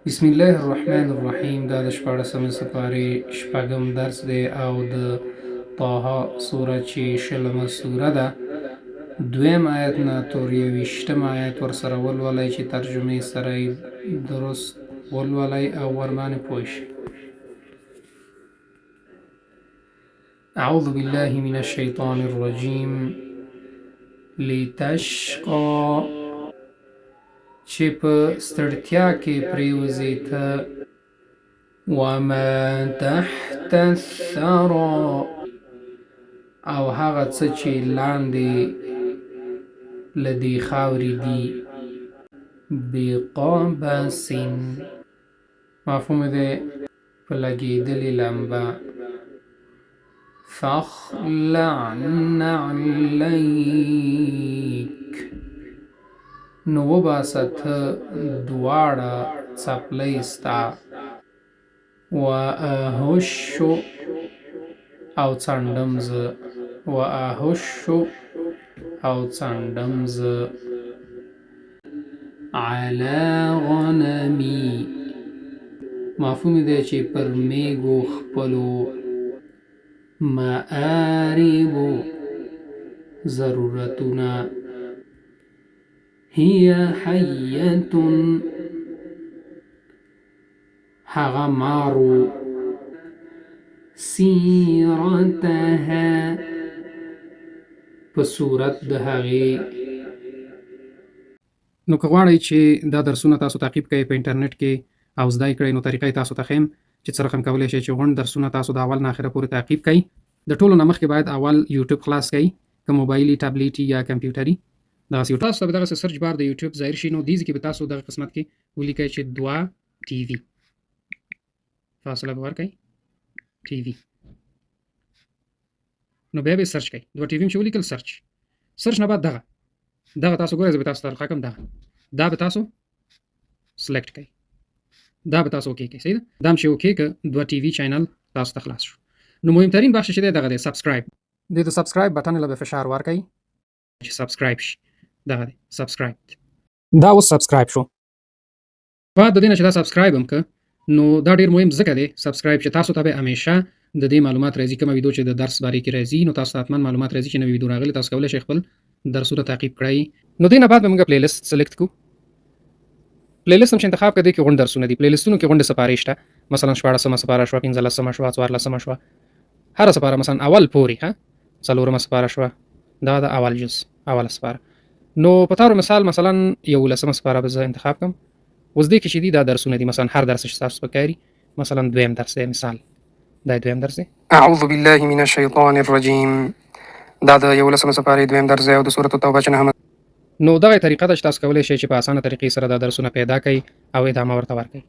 بسم الله الرحمن الرحیم. دا د شپاړسمې سپارې شپږم درس دی او د طه سوره چې شلمه سوره ده، دویم آیت نه تر یویشتم آیت ورسره ولولئ چې ترجمې سره یې درست ولولئ او ورباندې پوه شئ. اعوذ بالله من الشیطان الرجیم. لتشقى چې په ستړتیا کې پریوځې ته، وما تحت الثرى او هغه څه چې لاندې له دې خاورې دي، بقبس مفهوم دی په لګېدلې لمبه، فاخلع نعلیک نو وباسه ته دواړه څپلۍ ستا، واهش او څنډم زه، واهش او څنډم زه، علی غنمی مفهوم دی چې پر میږو خپلو، مآربو ضرورتونه، هي حیتون هغه مارو، سیرتها په صورت د هغې. نو که غواړئ چې دا درسونه تاسو تعقیب کړئ په انټرنیټ کې او زده کړئ، نو طریقه تاسو ته ښیم چې څه رقم کولی شئ چې غونډ درسونه تاسو د اول نه اخره پورې تعقیب کړئ. د ټولو نه مخکې باید اول یوټیوب خلاص کړئ، که موبایلي، ټابلیټي یا کمپیوټري. دغسې تاسو ته به دغسې سرچ بار د یوټیوب ظاهر شي، نو دې ځای کې به تاسو دغه قسمت کې ولیکئ چې دوه ټي وي، فاصله به ورکئ ټي وي، نو بیا به سرچ کړئ. دوه ټي وي چې ولیکل سرچ نه بعد دغه تاسو ګورئ، زه به تاسو ته راښکم دا به تاسو سلیکټ کړئ، دا به تاسو اوکې کړئ. صحیح ده؟ دا هم چې اوکې که دوه ټي وي چینل تاسو ته خلاص شو. نو مهمترین بخش چې دی دغه دی، سبسکرایب. د سبسکرایب بټن له به فشار ورکئ چې سبسکرایب شي. دغه دی سبسکرایب، دا اوس سبسکرایب شو. بعد د دې نه چې دا سبسکرایب هم که، نو دا ډېر مهم ځکه دی سبسکرایب چې تاسو ته به همیشه د دې معلومات راځي، کومه ویډیو چې د درس باره کې راځي، نو تاسو ته حتما معلومات راځي چې نوې ویډیو راغلې، تاسو کولی شئ خپل درسونه تعقیب کړئ. نو دې نه بعد به موږ پلی لیست سلیکټ کړو. پلی لیست هم چې انتخاب کړئ کې غونډ درسونه دي. پلی لیستونو کې غونډې سپارې شته، مثلا 14مه سپاره شوه، 15مه شوه، 14مه شوه، هره سپاره مثلا اول پورې، څلورمه سپاره شوه، دا د اول جز اوله سپاره. نو په طور مثال مثلا 11مه سپاره به زه انتخاب کړم. اوس دې کې چې دي دا درسونه دي، مثلا هر درس چې تاسو پکې کاري، مثلا دویم درس دی، مثال دا دویم درس دی. اعوذ بالله من الشیطان الرجیم. دا د 11مه سپارې دویم درس دی او د سورۃ التوبه چې 9. نو دغه طریقه ده چې تاسو کولی شئ چې په اسانه طریقې سره دا درسونه پیدا کړئ او ادامه ورته ورکړئ.